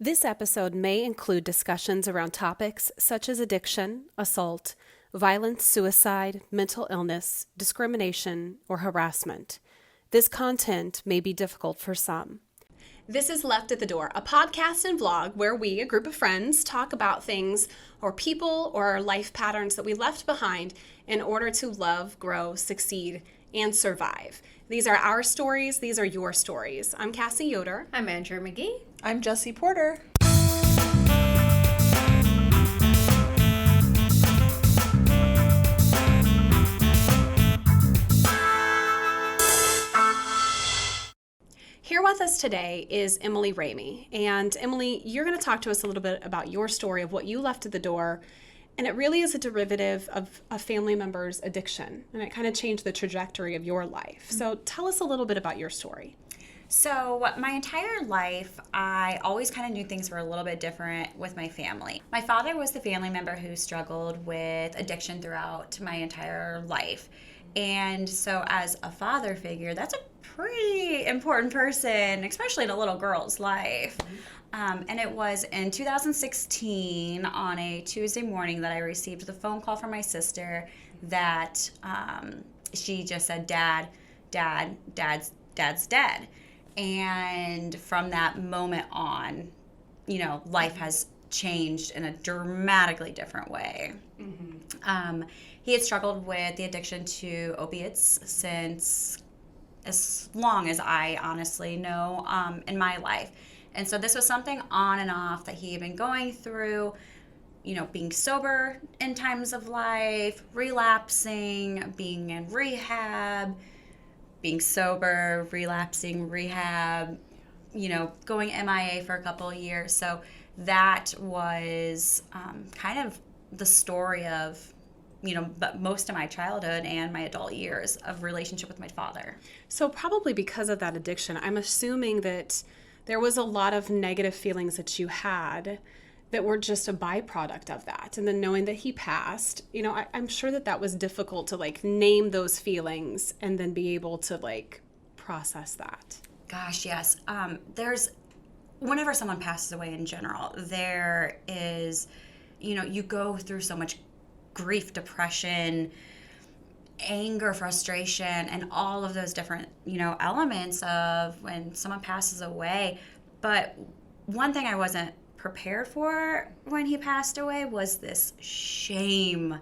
This episode may include discussions around topics such as addiction, assault, violence, suicide, mental illness, discrimination, or harassment. This content may be difficult for some. This is Left at the Door, a podcast and vlog where we, a group of friends, talk about things or people or our life patterns that we left behind in order to love, grow, succeed, and survive. These are our stories. These are your stories. I'm Cassie Yoder. I'm Andrea McGee. I'm Jessie Porter. Here with us today is Emily Ramey. And Emily, you're going to talk to us a little bit about your story of what you left at the door. And it really is a derivative of a family member's addiction. And it kind of changed the trajectory of your life. So tell us a little bit about your story. So my entire life, I always kind of knew things were a little bit different with my family. My father was the family member who struggled with addiction throughout my entire life. And so as a father figure, that's a pretty important person, especially in a little girl's life. And it was in 2016 on a Tuesday morning that I received the phone call from my sister that she just said, Dad's dead. And from that moment on, life has changed in a dramatically different way. Mm-hmm. He had struggled with the addiction to opiates since as long as I honestly know in my life. And so this was something on and off that he had been going through, being sober in times of life, relapsing, being in rehab, being sober, relapsing, rehab, going MIA for a couple of years. So that was kind of the story of, but most of my childhood and my adult years of relationship with my father. So probably because of that addiction, I'm assuming that there was a lot of negative feelings that you had that were just a byproduct of that. And then knowing that he passed, I'm sure that was difficult to name those feelings and then be able to process that. Gosh, yes. Whenever someone passes away in general, there is, you go through so much grief, depression, anger, frustration, and all of those different, elements of when someone passes away. But one thing I wasn't prepared for when he passed away was this shame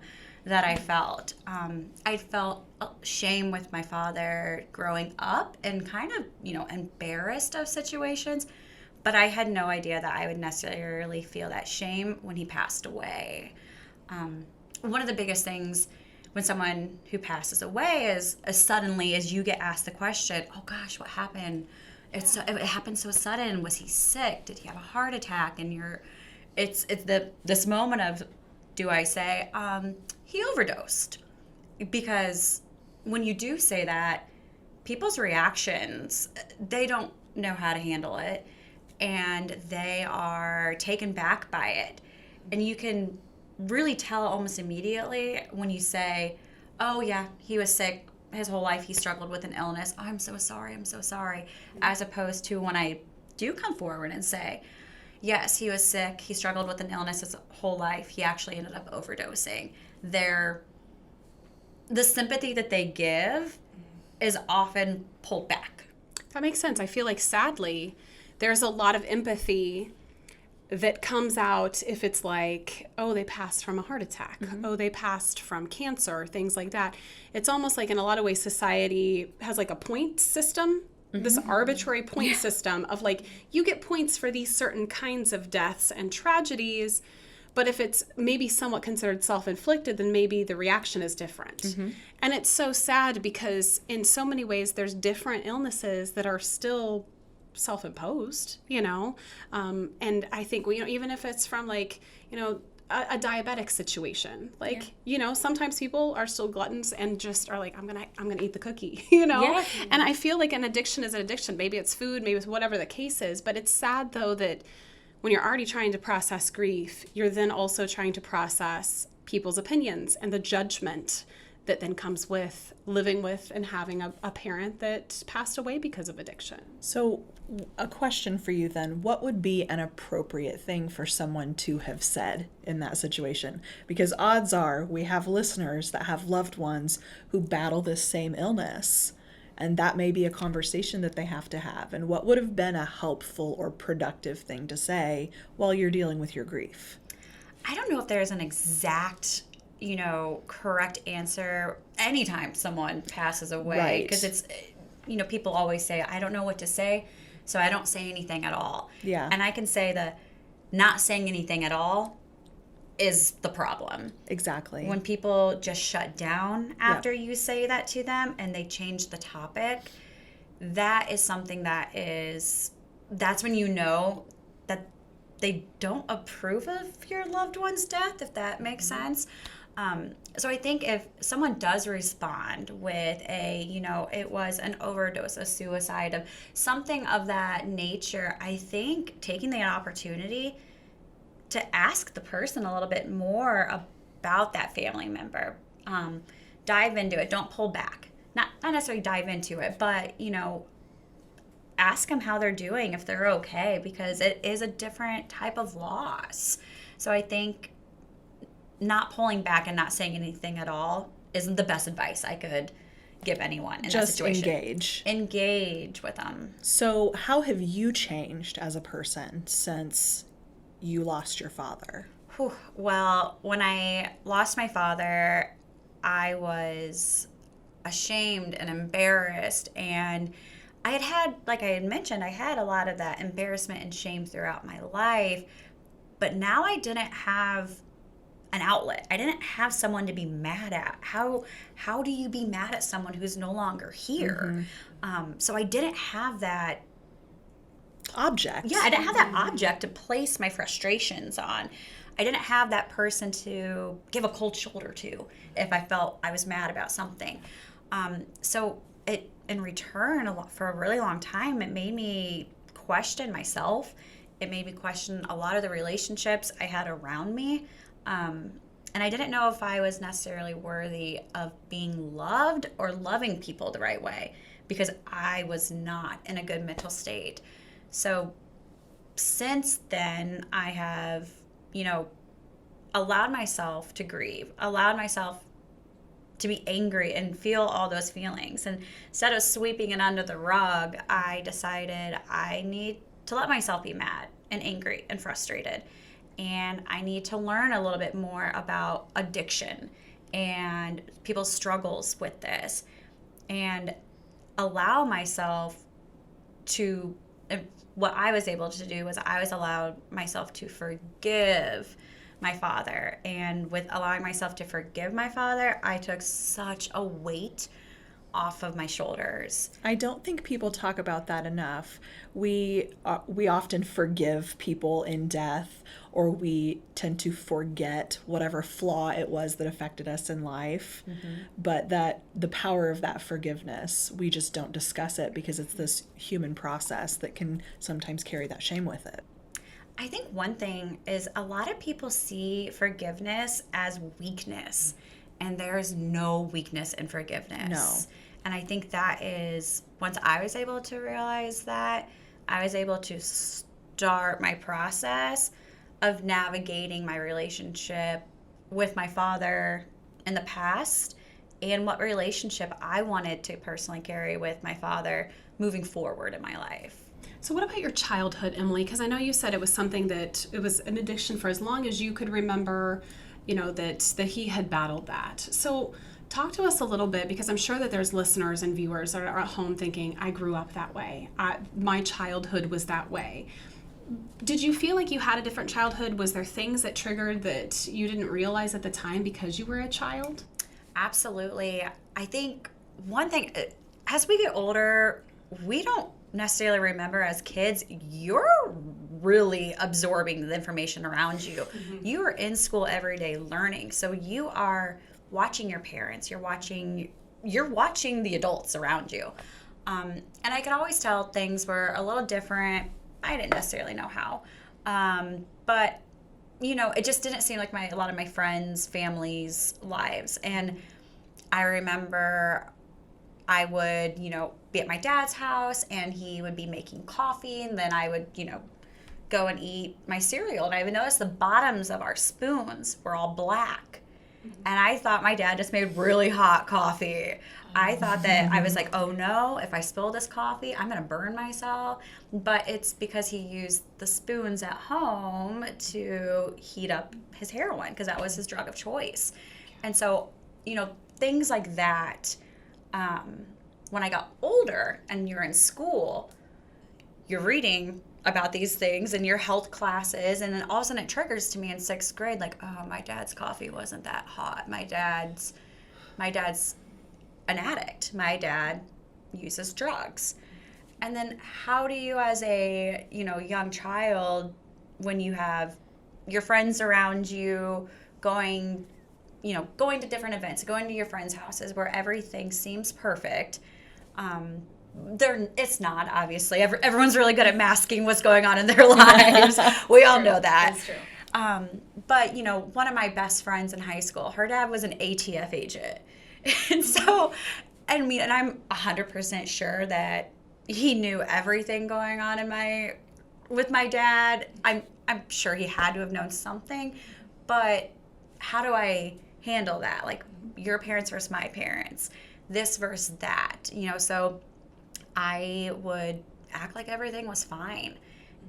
that I felt. I felt shame with my father growing up and kind of, embarrassed of situations, but I had no idea that I would necessarily feel that shame when he passed away. One of the biggest things when someone who passes away is suddenly as you get asked the question, oh gosh, what happened? It happened so sudden. Was he sick? Did he have a heart attack? And it's this moment of, do I say, he overdosed? Because when you do say that, people's reactions, they don't know how to handle it, and they are taken back by it. And you can really tell almost immediately when you say, oh yeah, he was sick his whole life, he struggled with an illness. Oh, I'm so sorry. As opposed to when I do come forward and say, yes, he was sick, he struggled with an illness his whole life, he actually ended up overdosing. The sympathy that they give is often pulled back. That makes sense. I feel like sadly, there's a lot of empathy that comes out if it's oh, they passed from a heart attack. Mm-hmm. Oh, they passed from cancer, things like that. It's almost like in a lot of ways society has a point system, mm-hmm. this arbitrary point system of you get points for these certain kinds of deaths and tragedies, but if it's maybe somewhat considered self-inflicted, then maybe the reaction is different. Mm-hmm. And it's so sad because in so many ways there's different illnesses that are still self-imposed, and I think even if it's from a diabetic situation, sometimes people are still gluttons and just are I'm gonna eat the cookie, Yeah. And I feel like an addiction is an addiction. Maybe it's food, maybe it's whatever the case is, but it's sad though that when you're already trying to process grief, you're then also trying to process people's opinions and the judgment that then comes with living with and having a parent that passed away because of addiction. So a question for you then, what would be an appropriate thing for someone to have said in that situation? Because odds are we have listeners that have loved ones who battle this same illness, and that may be a conversation that they have to have. And what would have been a helpful or productive thing to say while you're dealing with your grief? I don't know if there's an exact, correct answer anytime someone passes away. Right. Because it's, people always say, I don't know what to say, so I don't say anything at all. Yeah. And I can say that not saying anything at all is the problem. Exactly. When people just shut down after you say that to them and they change the topic, that is something that's when you know that they don't approve of your loved one's death, if that makes sense. So I think if someone does respond with it was an overdose, a suicide, of something of that nature, I think taking the opportunity to ask the person a little bit more about that family member. Dive into it. Don't pull back. Not necessarily dive into it, but, ask them how they're doing, if they're okay, because it is a different type of loss. So I think not pulling back and not saying anything at all isn't the best advice I could give anyone in that situation. Just engage with them. So how have you changed as a person since you lost your father? Well, when I lost my father, I was ashamed and embarrassed, and like I had mentioned, I had a lot of that embarrassment and shame throughout my life, but now I didn't have an outlet. I didn't have someone to be mad at. How do you be mad at someone who's no longer here? So I didn't have that object. Yeah, I didn't have that object to place my frustrations on. I didn't have that person to give a cold shoulder to if I felt I was mad about something. So it, in return, for a really long time, it made me question myself. It made me question a lot of the relationships I had around me. And I didn't know if I was necessarily worthy of being loved or loving people the right way, because I was not in a good mental state. So since then, I have, allowed myself to grieve, allowed myself to be angry and feel all those feelings. And instead of sweeping it under the rug, I decided I need to let myself be mad and angry and frustrated. And I need to learn a little bit more about addiction and people's struggles with this, and allow myself to, what I was able to do was I was allowed myself to forgive my father. And with allowing myself to forgive my father, I took such a weight off of my shoulders. I don't think people talk about that enough. We often forgive people in death, or we tend to forget whatever flaw it was that affected us in life. But that the power of that forgiveness, we just don't discuss it because it's this human process that can sometimes carry that shame with it. I think one thing is a lot of people see forgiveness as weakness, and there is no weakness in forgiveness. No. And I think that is, once I was able to realize that, I was able to start my process of navigating my relationship with my father in the past, and what relationship I wanted to personally carry with my father moving forward in my life. So what about your childhood, Emily? Because I know you said it was something that it was an addiction for as long as you could remember, that he had battled that. So talk to us a little bit, because I'm sure that there's listeners and viewers that are at home thinking, I grew up that way. My childhood was that way. Did you feel like you had a different childhood? Was there things that triggered that you didn't realize at the time because you were a child? Absolutely. I think one thing, as we get older, we don't necessarily remember. As kids, you're really absorbing the information around you. You are in school every day learning. So you are watching your parents, you're watching the adults around you. And I could always tell things were a little different. I didn't necessarily know how. But, it just didn't seem like a lot of my friends' families' lives. And I remember I would, be at my dad's house and he would be making coffee, and then I would, go and eat my cereal. And I would notice the bottoms of our spoons were all black. And I thought my dad just made really hot coffee. I thought that, I was like, oh no, if I spill this coffee, I'm going to burn myself. But it's because he used the spoons at home to heat up his heroin, because that was his drug of choice. And so, things like that. When I got older and you're in school, you're reading about these things in your health classes, and then all of a sudden it triggers to me in 6th grade, like, oh, my dad's coffee wasn't that hot. My dad's an addict. My dad uses drugs. And then how do you, as a young child, when you have your friends around you going to different events, going to your friends' houses where everything seems perfect, it's not, obviously. Everyone's really good at masking what's going on in their lives. We all know that. That's true. But, one of my best friends in high school, her dad was an ATF agent. And so, and I'm 100% sure that he knew everything going on with my dad. I'm sure he had to have known something, but how do I handle that? Like, your parents versus my parents, this versus that, so I would act like everything was fine.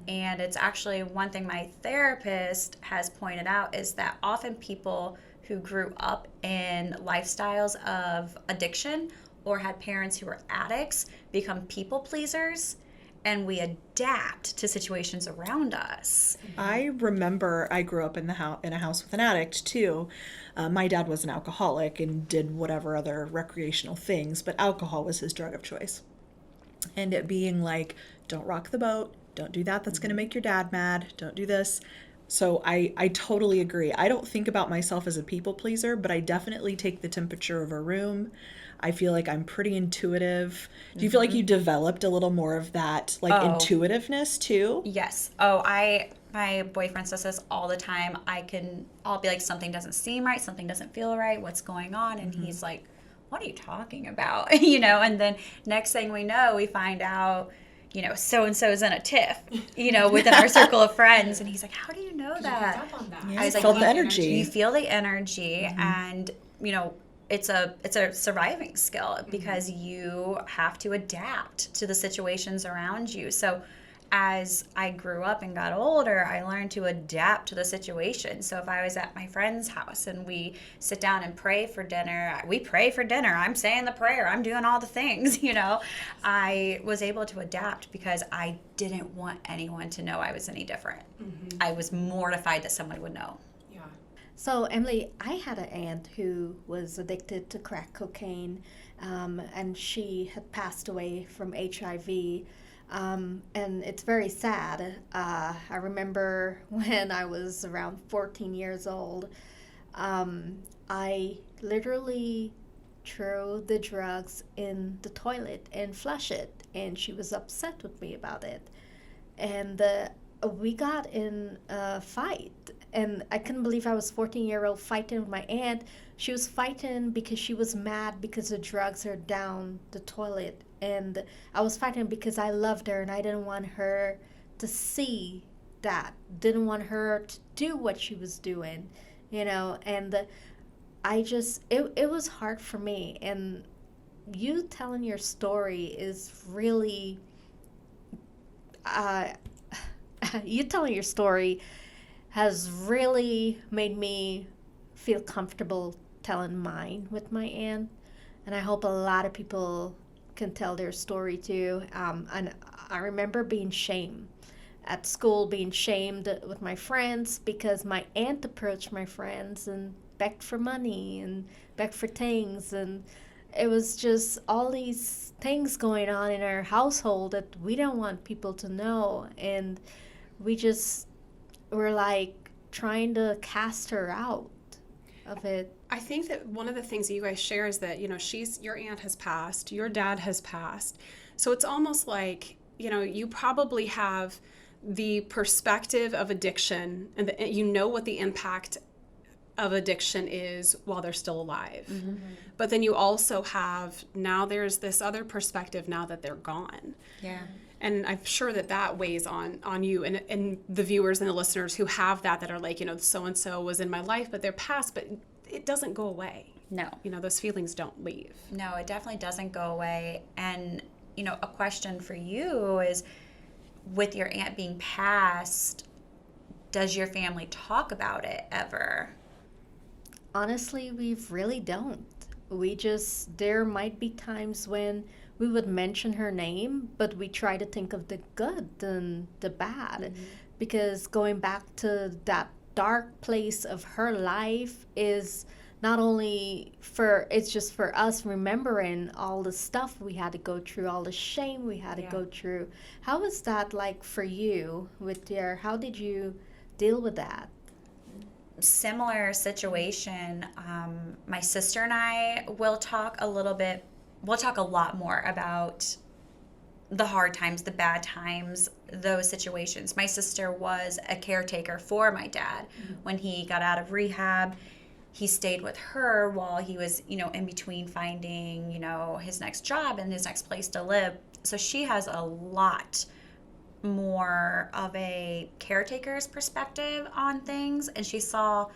And it's actually one thing my therapist has pointed out, is that often people who grew up in lifestyles of addiction or had parents who were addicts become people pleasers, and we adapt to situations around us. I remember I grew up in a house with an addict too. My dad was an alcoholic and did whatever other recreational things, but alcohol was his drug of choice. And it being like, don't rock the boat, don't do that, that's going to make your dad mad, don't do this. So I totally agree. I don't think about myself as a people pleaser, but I definitely take the temperature of a room. I feel like I'm pretty intuitive. Do you feel like you developed a little more of that, like, intuitiveness too? Yes. My boyfriend says this all the time. I'll be like, something doesn't seem right, something doesn't feel right, what's going on? And he's like, what are you talking about? And then next thing we know, we find out, so-and-so's in a tiff, within our circle of friends. And he's like, how do you know that? Up on that. Yeah, I was you like, felt the energy. You feel the energy, and, it's a surviving skill, because you have to adapt to the situations around you. So as I grew up and got older, I learned to adapt to the situation. So if I was at my friend's house and we sit down and pray for dinner, we pray for dinner. I'm saying the prayer. I'm doing all the things, I was able to adapt because I didn't want anyone to know I was any different. I was mortified that someone would know. Yeah. So, Emily, I had an aunt who was addicted to crack cocaine, and she had passed away from HIV. And it's very sad. I remember when I was around 14 years old, I literally threw the drugs in the toilet and flush it, and she was upset with me about it. And we got in a fight, and I couldn't believe I was 14-year-old fighting with my aunt. She was fighting because she was mad because the drugs are down the toilet, and I was fighting because I loved her and I didn't want her to see that, didn't want her to do what she was doing, and it was hard for me. And you telling your story is really you telling your story has really made me feel comfortable telling mine with my aunt, and I hope a lot of people can tell their story too. And I remember being shamed at school, being shamed with my friends because my aunt approached my friends and begged for money and begged for things, and it was just all these things going on in our household that we don't want people to know, and we're like trying to cast her out of it. I think that one of the things that you guys share is that, your aunt has passed, your dad has passed. So it's almost like, you probably have the perspective of addiction, and what the impact of addiction is while they're still alive. But then you also have, now there's this other perspective now that they're gone. Yeah. And I'm sure that weighs on you and the viewers and the listeners who have that are like, so-and-so was in my life, but they're past, but it doesn't go away. No. Those feelings don't leave. No, it definitely doesn't go away. And, a question for you is, with your aunt being passed, does your family talk about it ever? Honestly, we really don't. There might be times when we would mention her name, but we try to think of the good and the bad. Because going back to that dark place of her life is not only it's just for us remembering all the stuff we had to go through, all the shame we had to go through. How was that like for you how did you deal with that? Similar situation. My sister and I will talk a lot more about the hard times, the bad times, those situations. My sister was a caretaker for my dad. When he got out of rehab, he stayed with her while he was, in between finding, his next job and his next place to live. So she has a lot more of a caretaker's perspective on things, and she saw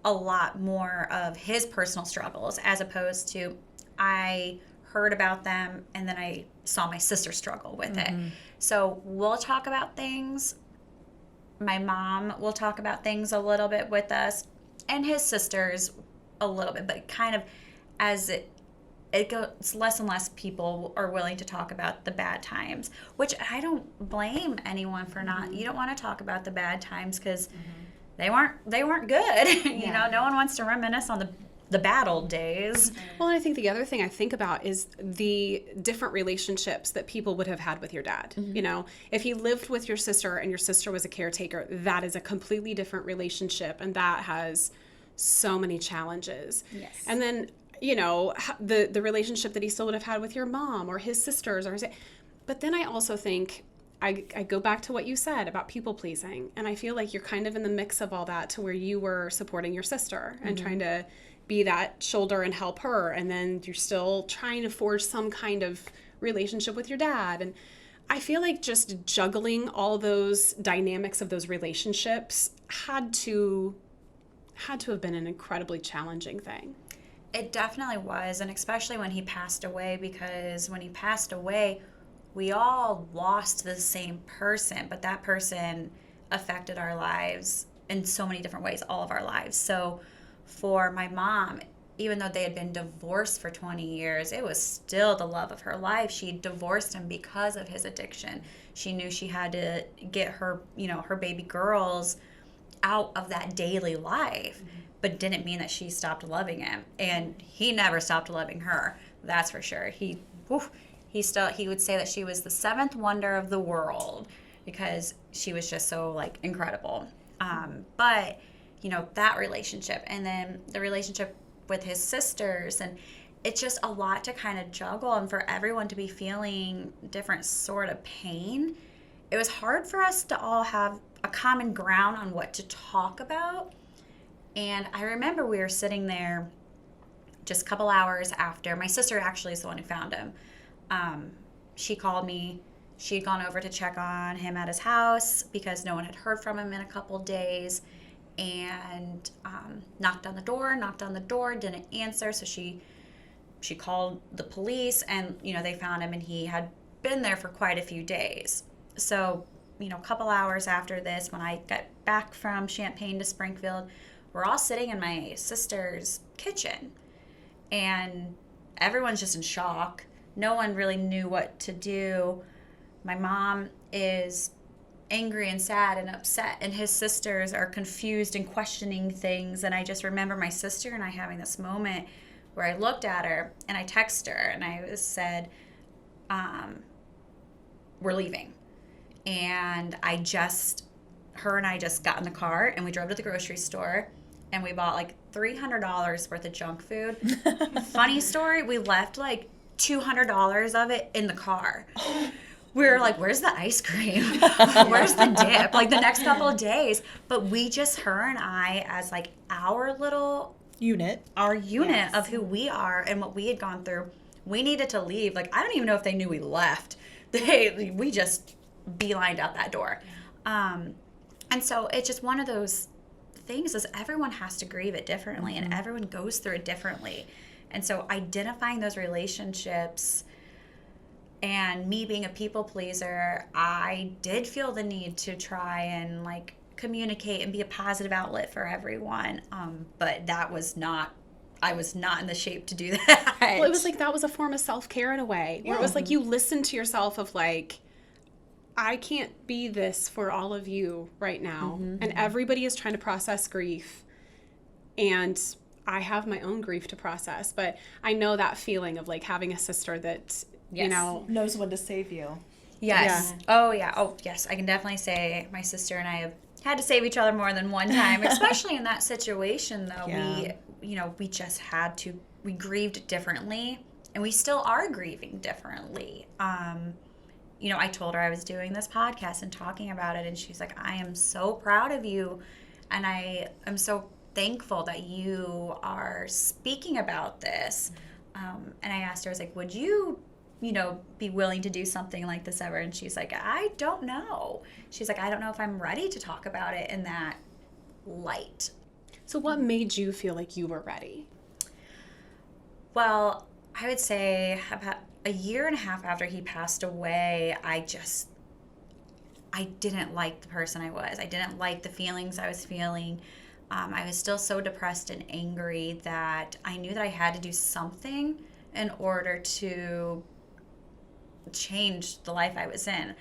a lot more of his personal struggles, as opposed to I heard about them and then I saw my sister struggle with it. So we'll talk about things. My mom will talk about things a little bit with us, and his sisters a little bit, but kind of as it goes, less and less people are willing to talk about the bad times, which I don't blame anyone for not. You don't want to talk about the bad times because they weren't good. No one wants to reminisce on the bad old days. Well, and I think the other thing I think about is the different relationships that people would have had with your dad. If he lived with your sister and your sister was a caretaker, that is a completely different relationship, and that has so many challenges. Yes. And then the relationship that he still would have had with your mom or his sisters but then I also think I go back to what you said about people pleasing, and I feel like you're kind of in the mix of all that, to where you were supporting your sister and trying to be that shoulder and help her, and then you're still trying to forge some kind of relationship with your dad. And I feel like just juggling all those dynamics of those relationships had to have been an incredibly challenging thing. It definitely was, and especially when he passed away, because when he passed away, we all lost the same person, but that person affected our lives in so many different ways, all of our lives. So for my mom, even though they had been divorced for 20 years, it was still the love of her life. She divorced him because of his addiction. She knew she had to get her, her baby girls out of that daily life. But didn't mean that she stopped loving him, and he never stopped loving her. That's for sure. He would say that she was the seventh wonder of the world, because she was just so incredible. But that relationship, and then the relationship with his sisters, and it's just a lot to kind of juggle, and for everyone to be feeling different sort of pain. It was hard for us to all have a common ground on what to talk about. And I remember we were sitting there just a couple hours after. My sister actually is the one who found him. She called me. She had gone over to check on him at his house because no one had heard from him in a couple days, and knocked on the door, didn't answer. So she called the police, and they found him, and he had been there for quite a few days. So a couple hours after this, when I got back from Champaign to Springfield, we're all sitting in my sister's kitchen, and everyone's just in shock. No one really knew what to do. My mom is angry and sad and upset, and his sisters are confused and questioning things. And I just remember my sister and I having this moment where I looked at her and I texted her, and I said, we're leaving. And her and I just got in the car, and we drove to the grocery store, and we bought $300 worth of junk food. Funny story, we left $200 of it in the car. we were like, where's the ice cream? Where's the dip? Like the next couple of days. But we just, her and I, as like our little unit yes. of who we are and what we had gone through, we needed to leave. Like, I don't even know if they knew we left. We just beelined out that door. And so it's just one of those things is everyone has to grieve it differently and everyone goes through it differently. And so identifying those relationships and me being a people pleaser, I did feel the need to try and like communicate and be a positive outlet for everyone. But that was not, I was not in the shape to do that. Well, it was like that was a form of self-care in a way, where it was like you listened to yourself of like, I can't be this for all of you right now. And everybody is trying to process grief. And I have my own grief to process. But I know that feeling of like having a sister that, you know, knows when to save you. Yes. Yeah. Oh, yeah. Oh, yes. I can definitely say my sister and I have had to save each other more than one time, especially in that situation, though. Yeah. We just had to, we grieved differently, and we still are grieving differently. I told her I was doing this podcast and talking about it, and she's like, I am so proud of you, and I am so thankful that you are speaking about this. And I asked her, I was like, would you be willing to do something like this ever? And she's like, I don't know. She's like, I don't know if I'm ready to talk about it in that light. So what made you feel like you were ready? Well, I would say about a year and a half after he passed away, I didn't like the person I was. I didn't like the feelings I was feeling. I was still so depressed and angry that I knew that I had to do something in order to change the life I was in.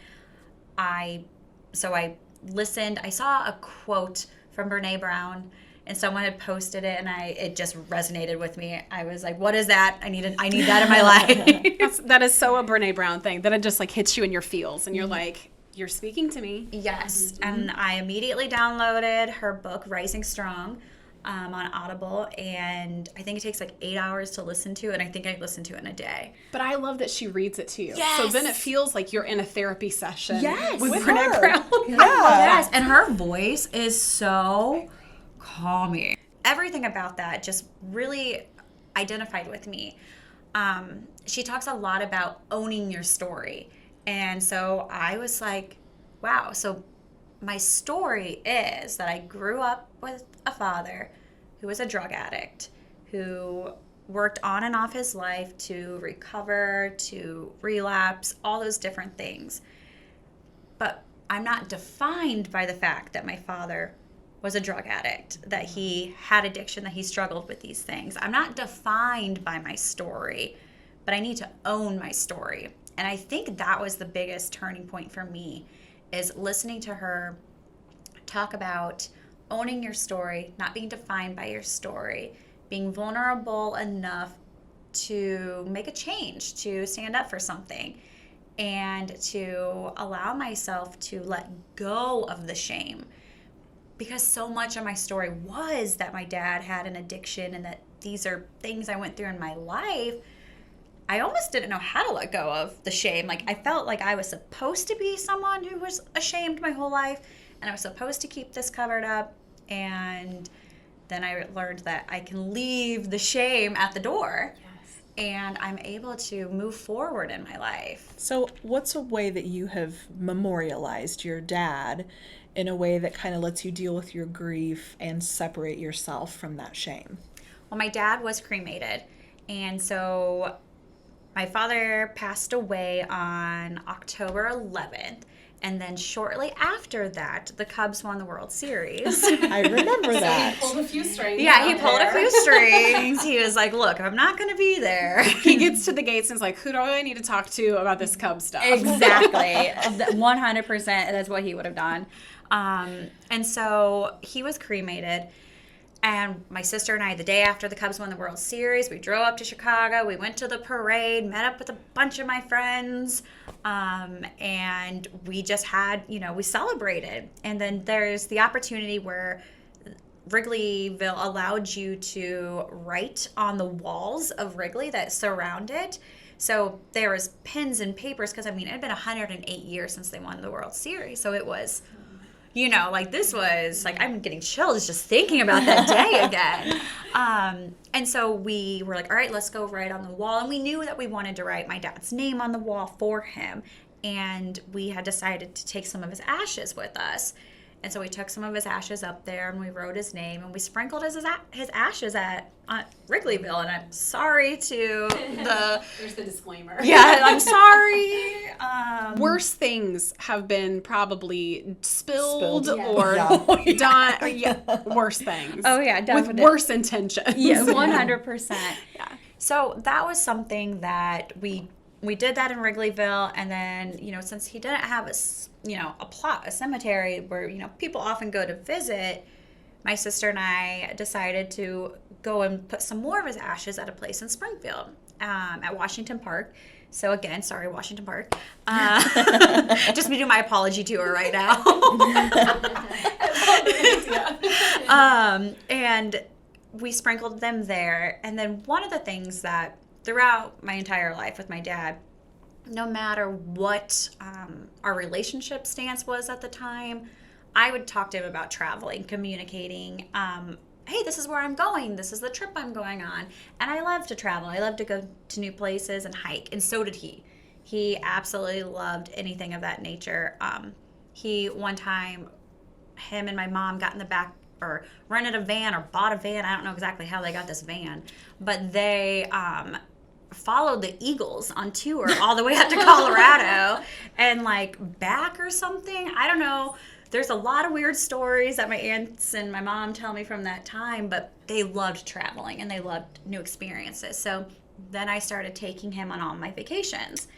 So I listened. I saw a quote from Brene Brown, and someone had posted it, and it just resonated with me. I was like, what is that? I need that in my life. That is so a Brene Brown thing, that it just like hits you in your feels, and you're like, you're speaking to me. Yes. And I immediately downloaded her book, Rising Strong, on Audible, and I think it takes like 8 hours to listen to, and I think I listened to it in a day. But I love that she reads it to you. Yes. So then it feels like you're in a therapy session with her. Brene Brown. Yeah. Yes. And her voice is so calming. Everything about that just really identified with me. She talks a lot about owning your story. And so I was like, wow, so my story is that I grew up with a father who was a drug addict, who worked on and off his life to recover, to relapse, all those different things. But I'm not defined by the fact that my father was a drug addict, that he had addiction, that he struggled with these things. I'm not defined by my story, but I need to own my story. And I think that was the biggest turning point for me, is listening to her talk about owning your story, not being defined by your story, being vulnerable enough to make a change, to stand up for something, and to allow myself to let go of the shame. Because so much of my story was that my dad had an addiction and that these are things I went through in my life. I almost didn't know how to let go of the shame. Like, I felt like I was supposed to be someone who was ashamed my whole life, and I was supposed to keep this covered up. And then I learned that I can leave the shame at the door. Yes. And I'm able to move forward in my life. So what's a way that you have memorialized your dad in a way that kind of lets you deal with your grief and separate yourself from that shame? Well, my dad was cremated. And so my father passed away on October 11th. And then shortly after that, the Cubs won the World Series. I remember that. He pulled a few strings. Yeah, he pulled a few strings. He was like, look, I'm not going to be there. He gets to the gates and is like, who do I need to talk to about this Cubs stuff? Exactly. 100%. That's what he would have done. And so he was cremated. And my sister and I, the day after the Cubs won the World Series, we drove up to Chicago. We went to the parade, met up with a bunch of my friends, and we just had, we celebrated. And then there's the opportunity where Wrigleyville allowed you to write on the walls of Wrigley that surround it. So there was pens and papers because, I mean, it had been 108 years since they won the World Series. So it was, you know, like this was, like, I'm getting chills just thinking about that day again. And so we were like, all right, let's go write on the wall. And we knew that we wanted to write my dad's name on the wall for him. And we had decided to take some of his ashes with us. And so we took some of his ashes up there and we wrote his name and we sprinkled his ashes at Wrigleyville. And I'm sorry to the... There's the disclaimer. Yeah, I'm sorry. Worse things have been probably spilled Spilled. or Yeah. done. Yeah, worse things. Oh, yeah, definitely. With worse intentions. Yeah, 100%. Yeah. So that was something that we did that in Wrigleyville. And then, you know, since he didn't have a plot, a cemetery where, you know, people often go to visit, my sister and I decided to go and put some more of his ashes at a place in Springfield, at Washington Park. So again, sorry, Washington Park. Just me doing my apology tour right now. And we sprinkled them there. And then one of the things that throughout my entire life with my dad, no matter what our relationship stance was at the time, I would talk to him about traveling, communicating. Hey, this is where I'm going. This is the trip I'm going on. And I love to travel. I love to go to new places and hike. And so did he. He absolutely loved anything of that nature. One time, him and my mom got in the back or rented a van or bought a van. I don't know exactly how they got this van. But they... followed the Eagles on tour all the way up to Colorado and like back or something. I don't know. There's a lot of weird stories that my aunts and my mom tell me from that time, but they loved traveling and they loved new experiences. So then I started taking him on all my vacations.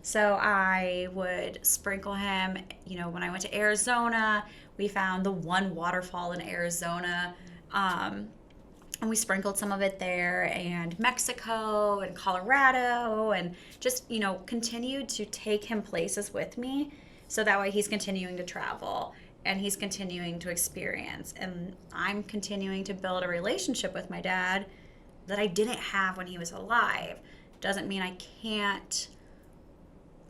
So I would sprinkle him, you know, when I went to Arizona, we found the one waterfall in Arizona. And we sprinkled some of it there, and Mexico and Colorado, and just, you know, continued to take him places with me. So that way he's continuing to travel and he's continuing to experience. And I'm continuing to build a relationship with my dad that I didn't have when he was alive. Doesn't mean I can't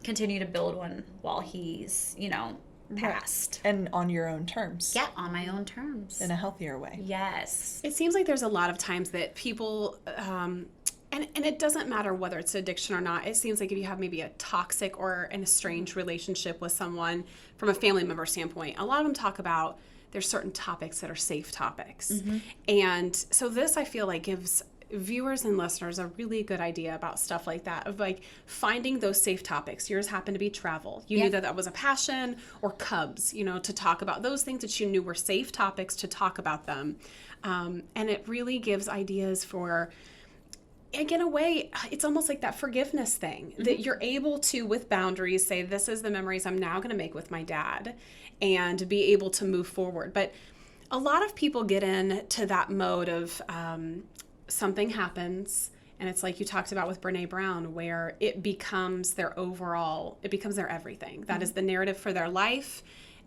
continue to build one while he's, you know, passed. And on your own terms. Yeah, on my own terms. In a healthier way. Yes. It seems like there's a lot of times that people, and it doesn't matter whether it's addiction or not. It seems like if you have maybe a toxic or an estranged relationship with someone from a family member standpoint, a lot of them talk about there's certain topics that are safe topics. Mm-hmm. And so this, I feel like, gives viewers and listeners a really good idea about stuff like that, of like finding those safe topics. Yours happened to be travel. You knew that was a passion, or Cubs, you know, to talk about those things that you knew were safe topics to talk about them. And it really gives ideas for, in a way, it's almost like that forgiveness thing, that you're able to, with boundaries, say, this is the memories I'm now going to make with my dad, and be able to move forward. But a lot of people get into that mode of, something happens, and it's like you talked about with Brene Brown, where it becomes their everything. That is the narrative for their life.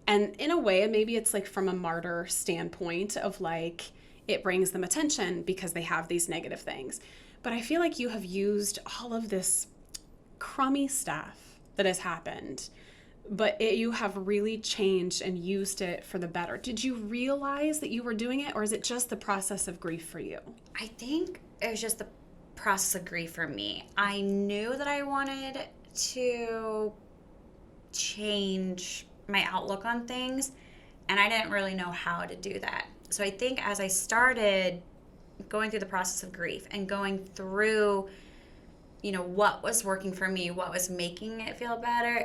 And in a way, maybe it's like from a martyr standpoint of like, it brings them attention because they have these negative things. But I feel like you have used all of this crummy stuff that has happened, but you have really changed and used it for the better. Did you realize that you were doing it, or is it just the process of grief for you? I think it was just the process of grief for me. I knew that I wanted to change my outlook on things, and I didn't really know how to do that. So I think as I started going through the process of grief and going through, you know, what was working for me, what was making it feel better,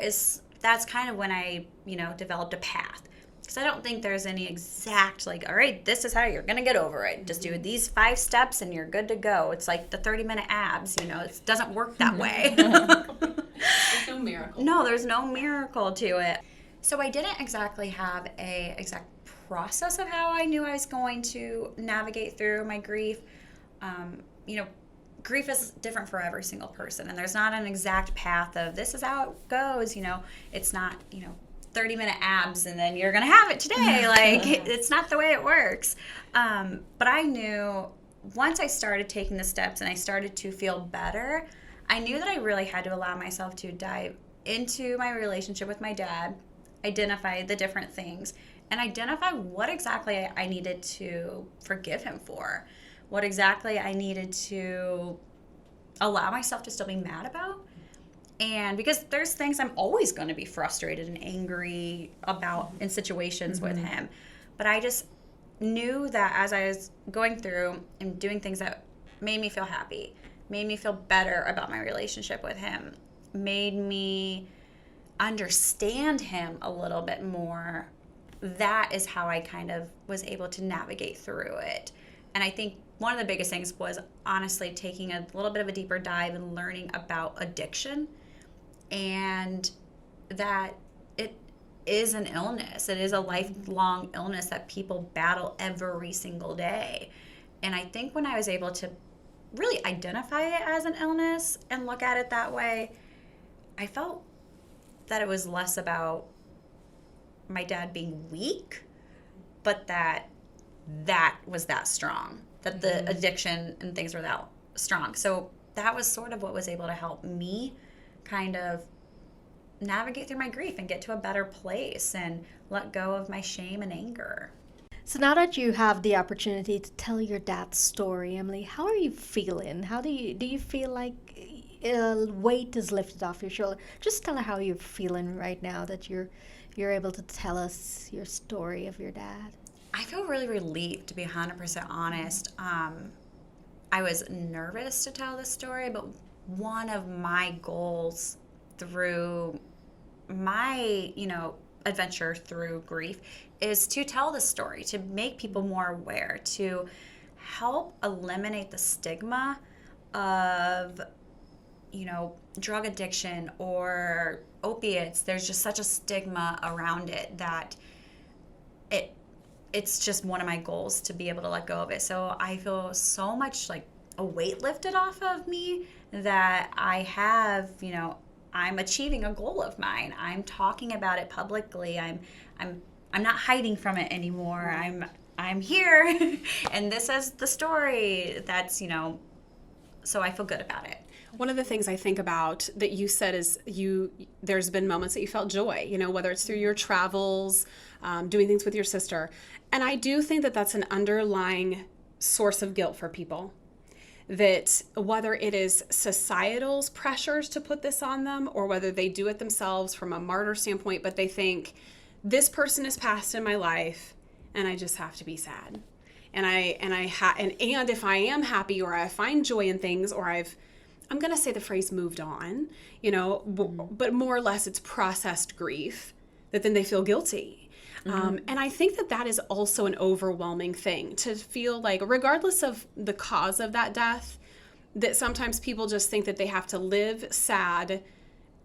that's kind of when I, you know, developed a path. Because I don't think there's any exact, like, all right, this is how you're going to get over it. Just do these 5 steps and you're good to go. It's like the 30-minute abs, you know, it doesn't work that way. There's no miracle. No, there's no miracle to it. So I didn't exactly have a exact process of how I knew I was going to navigate through my grief. You know, grief is different for every single person, and there's not an exact path of this is how it goes. You know, it's not, you know, 30-minute abs and then you're gonna have it today. Like, it's not the way it works. But I knew once I started taking the steps and I started to feel better, I knew that I really had to allow myself to dive into my relationship with my dad, identify the different things, and identify what exactly I needed to forgive him for, what exactly I needed to allow myself to still be mad about. And because there's things I'm always going to be frustrated and angry about in situations with him. But I just knew that as I was going through and doing things that made me feel happy, made me feel better about my relationship with him, made me understand him a little bit more, that is how I kind of was able to navigate through it. And I think one of the biggest things was honestly taking a little bit of a deeper dive and learning about addiction, and that it is an illness. It is a lifelong illness that people battle every single day. And I think when I was able to really identify it as an illness and look at it that way, I felt that it was less about my dad being weak, but that was that strong, that the addiction and things were that strong. So that was sort of what was able to help me kind of navigate through my grief and get to a better place and let go of my shame and anger. So now that you have the opportunity to tell your dad's story, Emily, how are you feeling? How do you feel like weight is lifted off your shoulder? Just tell her how you're feeling right now that you're able to tell us your story of your dad. I feel really relieved, to be 100% honest. I was nervous to tell this story, but one of my goals through my, adventure through grief is to tell the story, to make people more aware, to help eliminate the stigma of, drug addiction or opiates. There's just such a stigma around it that it's just one of my goals to be able to let go of it. So I feel so much like a weight lifted off of me that I have, I'm achieving a goal of mine. I'm talking about it publicly. I'm not hiding from it anymore. I'm here and this is the story that's, so I feel good about it. One of the things I think about that you said is there's been moments that you felt joy, whether it's through your travels, doing things with your sister. And I do think that that's an underlying source of guilt for people. That whether it is societal's pressures to put this on them or whether they do it themselves from a martyr standpoint, but they think this person has passed in my life and I just have to be sad. And if I am happy or I find joy in things or I'm going to say the phrase moved on, but more or less it's processed grief, that then they feel guilty. And I think that is also an overwhelming thing to feel like, regardless of the cause of that death, that sometimes people just think that they have to live sad.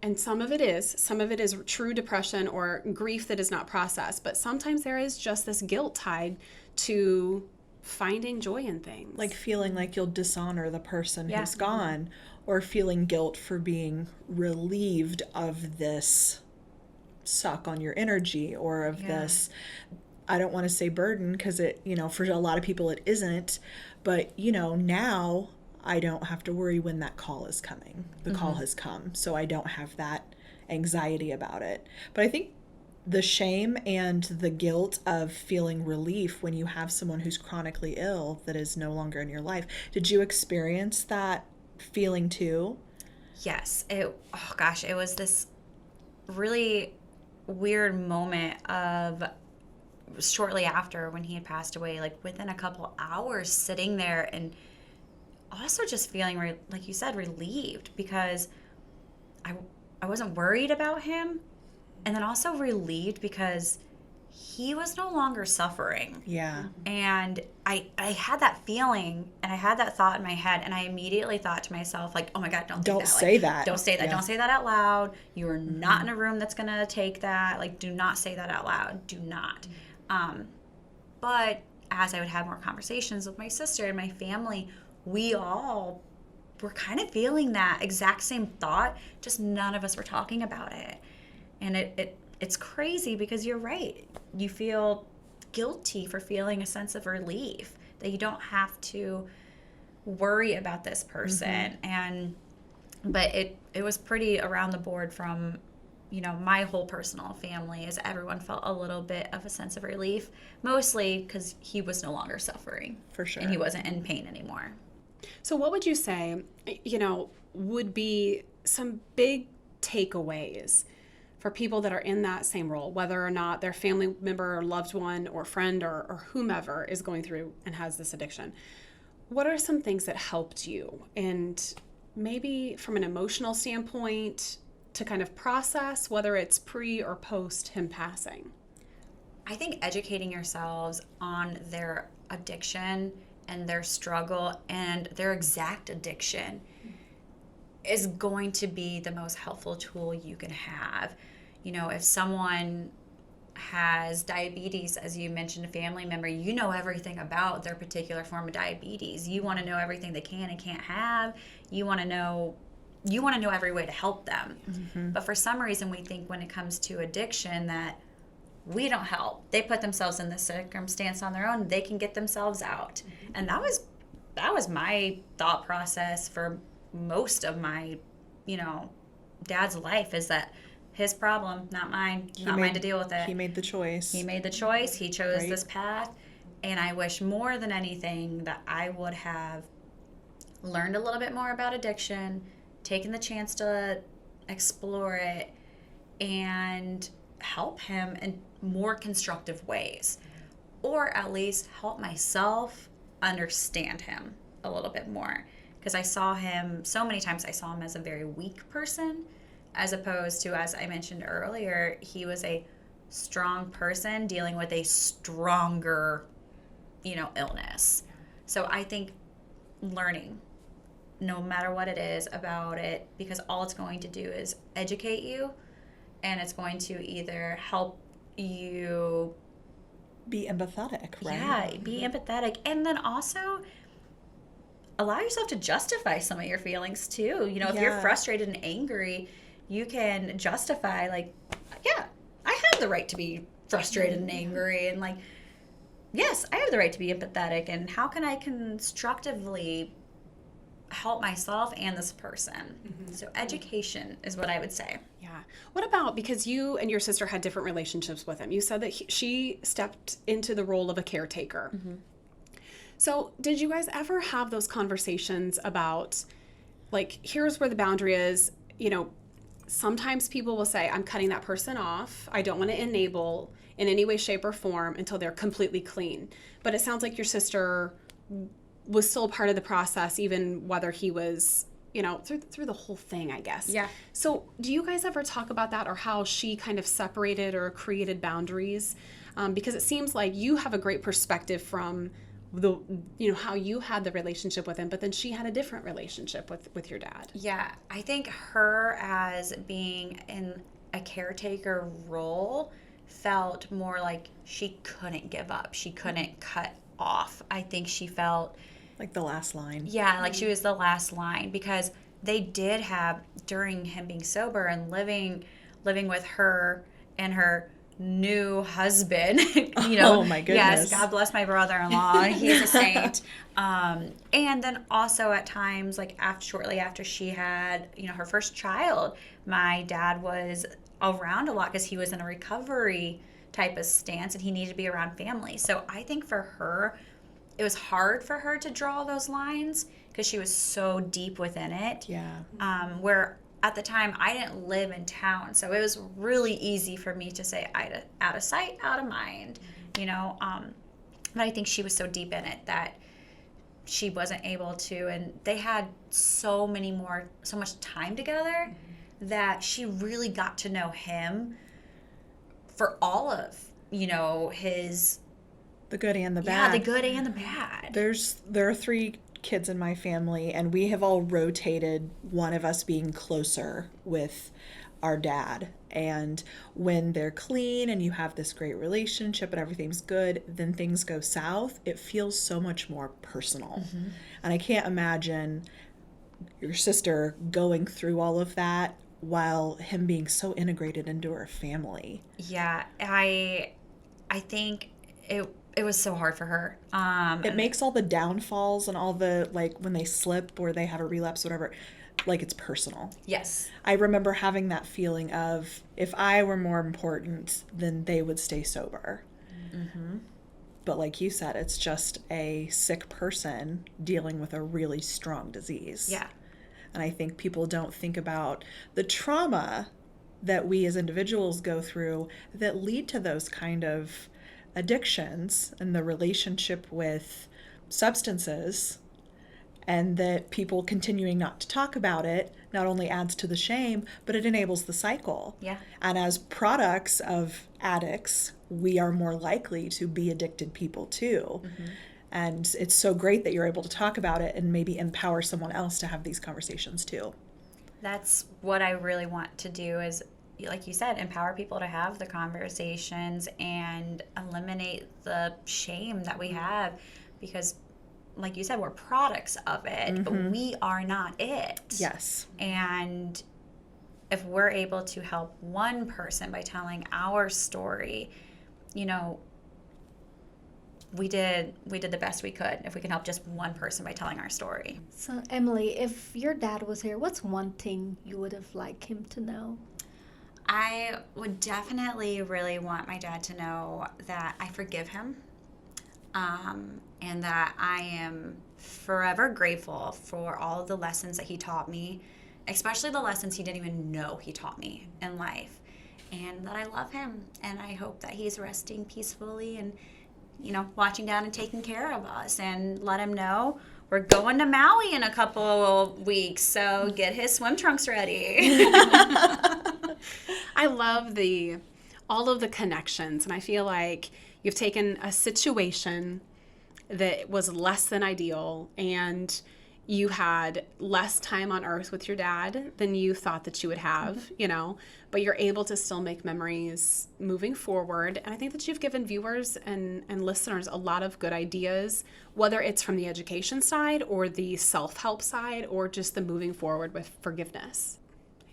And some of it is true depression or grief that is not processed. But sometimes there is just this guilt tied to finding joy in things. Like feeling like you'll dishonor the person who's gone, or feeling guilt for being relieved of this suck on your energy or of this, I don't want to say burden because it, for a lot of people it isn't, but now I don't have to worry when that call is coming. The call has come, so I don't have that anxiety about it. But I think the shame and the guilt of feeling relief when you have someone who's chronically ill that is no longer in your life. Did you experience that feeling too? Yes. It was this really weird moment of shortly after when he had passed away, like within a couple hours, sitting there and also just feeling, like you said, relieved because I wasn't worried about him, and then also relieved because he was no longer suffering. Yeah. And I had that feeling and I had that thought in my head, and I immediately thought to myself, like, oh my God, don't say that. Don't say that. Yeah. Don't say that out loud. You are not in a room that's going to take that. Like, do not say that out loud. Do not. But as I would have more conversations with my sister and my family, we all were kind of feeling that exact same thought, just none of us were talking about it. And it's crazy because you're right. You feel guilty for feeling a sense of relief that you don't have to worry about this person. And But it was pretty around the board from, my whole personal family, as everyone felt a little bit of a sense of relief, mostly because he was no longer suffering. For sure. And he wasn't in pain anymore. So what would you say, would be some big takeaways for people that are in that same role, whether or not their family member or loved one or friend or whomever is going through and has this addiction? What are some things that helped you? And maybe from an emotional standpoint to kind of process, whether it's pre or post him passing? I think educating yourselves on their addiction and their struggle and their exact addiction is going to be the most helpful tool you can have. If someone has diabetes, as you mentioned, a family member, you know everything about their particular form of diabetes. You want to know everything they can and can't have. You want to know every way to help them. Mm-hmm. But for some reason, we think when it comes to addiction that we don't help. They put themselves in this circumstance on their own. They can get themselves out. Mm-hmm. And that was my thought process for most of my, dad's life, is that his problem, not mine, mine to deal with it. He made the choice. He chose this path. And I wish more than anything that I would have learned a little bit more about addiction, taken the chance to explore it, and help him in more constructive ways. Or at least help myself understand him a little bit more. Because I saw him as a very weak person, as opposed to, as I mentioned earlier, he was a strong person dealing with a stronger, illness. So I think learning, no matter what it is about it, because all it's going to do is educate you, and it's going to either help you be empathetic, right? Yeah, be empathetic. And then also allow yourself to justify some of your feelings too. If you're frustrated and angry, you can justify, yeah, I have the right to be frustrated and angry, and yes, I have the right to be empathetic, and how can I constructively help myself and this person? Mm-hmm. So education is what I would say. Yeah. What about, because you and your sister had different relationships with him, you said that she stepped into the role of a caretaker. Mm-hmm. So did you guys ever have those conversations about, here's where the boundary is? Sometimes people will say, I'm cutting that person off. I don't want to enable in any way, shape, or form until they're completely clean. But it sounds like your sister was still part of the process, even whether he was, through the whole thing, I guess. Yeah. So do you guys ever talk about that, or how she kind of separated or created boundaries? Because it seems like you have a great perspective from how you had the relationship with him, but then she had a different relationship with your dad. Yeah, I think her as being in a caretaker role felt more like she couldn't give up. She couldn't cut off. I think she felt like the last line. Yeah, like she was the last line, because they did have, during him being sober and living with her and her new husband, oh my goodness, yes, God bless my brother-in-law, he's a saint. And then also at times, shortly after she had her first child, my dad was around a lot because he was in a recovery type of stance and he needed to be around family. So I think for her, it was hard for her to draw those lines because she was so deep within it. Yeah. Where at the time, I didn't live in town, so it was really easy for me to say out of sight, out of mind, but I think she was so deep in it that she wasn't able to, and they had so much time together that she really got to know him for all of, his... The good and the bad. Yeah, the good and the bad. There are 3 kids in my family, and we have all rotated one of us being closer with our dad. And when they're clean and you have this great relationship and everything's good, then things go south. It feels so much more personal. Mm-hmm. And I can't imagine your sister going through all of that while him being so integrated into her family. Yeah, I think it was so hard for her. It makes all the downfalls and all the, when they slip or they have a relapse, whatever, like it's personal. Yes. I remember having that feeling of, if I were more important, then they would stay sober. Mm-hmm. But like you said, it's just a sick person dealing with a really strong disease. Yeah. And I think people don't think about the trauma that we as individuals go through that lead to those kind of addictions and the relationship with substances, and that people continuing not to talk about it not only adds to the shame, but it enables the cycle. Yeah. And as products of addicts, we are more likely to be addicted people too. Mm-hmm. And it's so great that you're able to talk about it and maybe empower someone else to have these conversations too. That's what I really want to do is, like you said, empower people to have the conversations and eliminate the shame that we have, because like you said, we're products of it, but we are not it. Yes. And if we're able to help one person by telling our story, you know, we did the best we could if we can help just one person by telling our story. So, Emily, if your dad was here, what's one thing you would have liked him to know? I would definitely really want my dad to know that I forgive him, and that I am forever grateful for all of the lessons that he taught me, especially the lessons he didn't even know he taught me in life, and that I love him, and I hope that he's resting peacefully and, you know, watching down and taking care of us, and let him know we're going to Maui in a couple of weeks, so get his swim trunks ready. I love all of the connections, and I feel like you've taken a situation that was less than ideal, and you had less time on earth with your dad than you thought that you would have, you know, but you're able to still make memories moving forward. And I think that you've given viewers and listeners a lot of good ideas, whether it's from the education side or the self-help side or just the moving forward with forgiveness.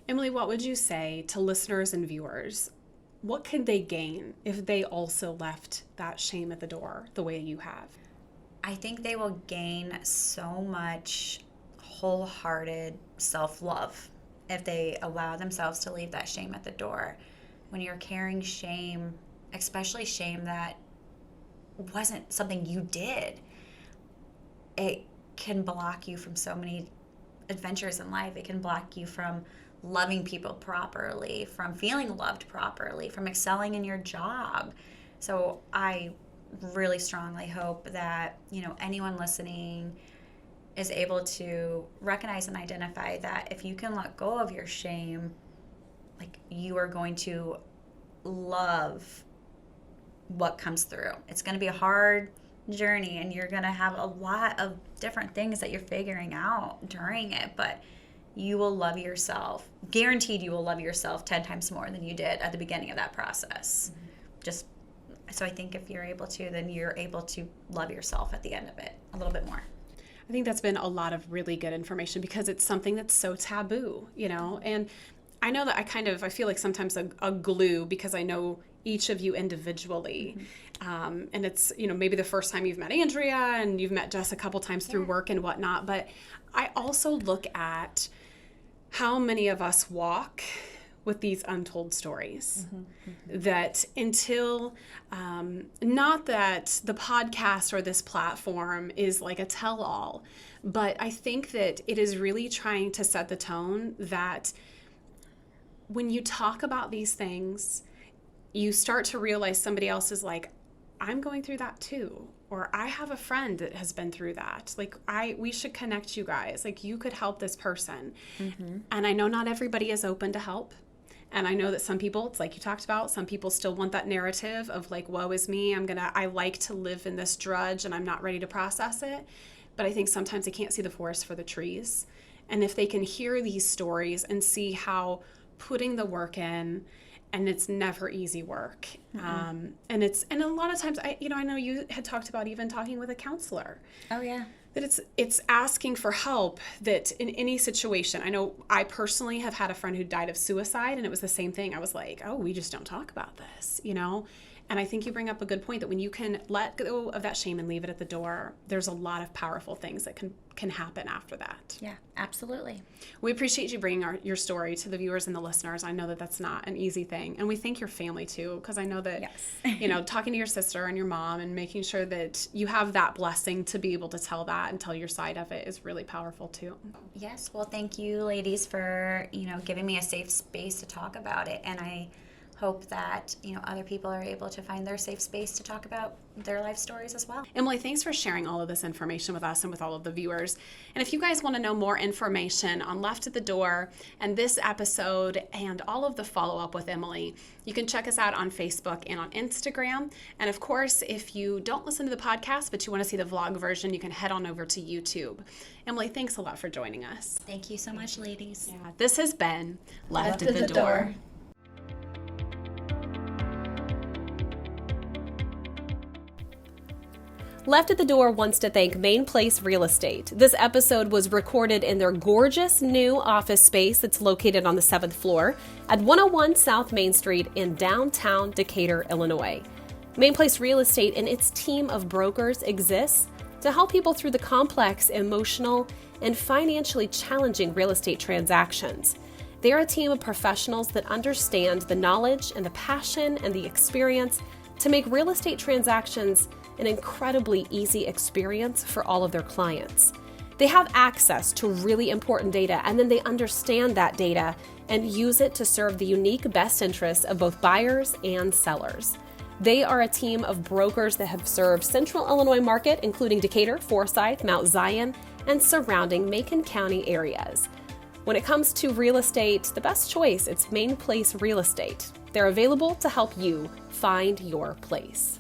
Emily, what would you say to listeners and viewers? What could they gain if they also left that shame at the door the way you have? I think they will gain so much wholehearted self-love if they allow themselves to leave that shame at the door. When you're carrying shame, especially shame that wasn't something you did, it can block you from so many adventures in life. It can block you from loving people properly, from feeling loved properly, from excelling in your job. So I really strongly hope that, you know, anyone listening is able to recognize and identify that if you can let go of your shame, like, you are going to love what comes through. It's going to be a hard journey, and you're going to have a lot of different things that you're figuring out during it, but you will love yourself. Guaranteed you will love yourself 10 times more than you did at the beginning of that process. Just so I think if you're able to, then you're able to love yourself at the end of it a little bit more. I think that's been a lot of really good information because it's something that's so taboo, you know, and I know that I feel like sometimes a glue because I know each of you individually. And it's, you know, maybe the first time you've met Andrea and you've met Jess a couple times through work and whatnot. But I also look at how many of us walk with these untold stories that until, not that the podcast or this platform is like a tell-all, but I think that it is really trying to set the tone that when you talk about these things, you start to realize somebody else is like, I'm going through that too. Or I have a friend that has been through that. Like, we should connect you guys. Like, you could help this person. And I know not everybody is open to help. And I know that some people, it's like you talked about, some people still want that narrative of like, woe is me. I like to live in this drudge and I'm not ready to process it. But I think sometimes they can't see the forest for the trees. And if they can hear these stories and see how putting the work in, and it's never easy work. And a lot of times, I know you had talked about even talking with a counselor. Oh, yeah. That it's asking for help, that in any situation. I know I personally have had a friend who died of suicide, and it was the same thing. I was like, oh, we just don't talk about this, you know? And I think you bring up a good point that when you can let go of that shame and leave it at the door, there's a lot of powerful things that can happen after that. Yeah, absolutely. We appreciate you bringing your story to the viewers and the listeners. I know that that's not an easy thing. And we thank your family too, because I know that, Yes. talking to your sister and your mom and making sure that you have that blessing to be able to tell that and tell your side of it is really powerful too. Yes. Well, thank you, ladies, for, giving me a safe space to talk about it. And I hope that, other people are able to find their safe space to talk about their life stories as well. Emily, thanks for sharing all of this information with us and with all of the viewers. And if you guys want to know more information on Left at the Door and this episode and all of the follow-up with Emily, you can check us out on Facebook and on Instagram. And of course, if you don't listen to the podcast, but you want to see the vlog version, you can head on over to YouTube. Emily, thanks a lot for joining us. Thank you so much, ladies. Yeah, this has been Left at the Door. Left at the Door wants to thank Main Place Real Estate. This episode was recorded in their gorgeous new office space that's located on the 7th floor at 101 South Main Street in downtown Decatur, Illinois. Main Place Real Estate and its team of brokers exists to help people through the complex, emotional, and financially challenging real estate transactions. They're a team of professionals that understand the knowledge and the passion and the experience to make real estate transactions an incredibly easy experience for all of their clients. They have access to really important data, and then they understand that data and use it to serve the unique best interests of both buyers and sellers. They are a team of brokers that have served Central Illinois market, including Decatur, Forsyth, Mount Zion, and surrounding Macon County areas. When it comes to real estate, the best choice, it's Main Place Real Estate. They're available to help you find your place.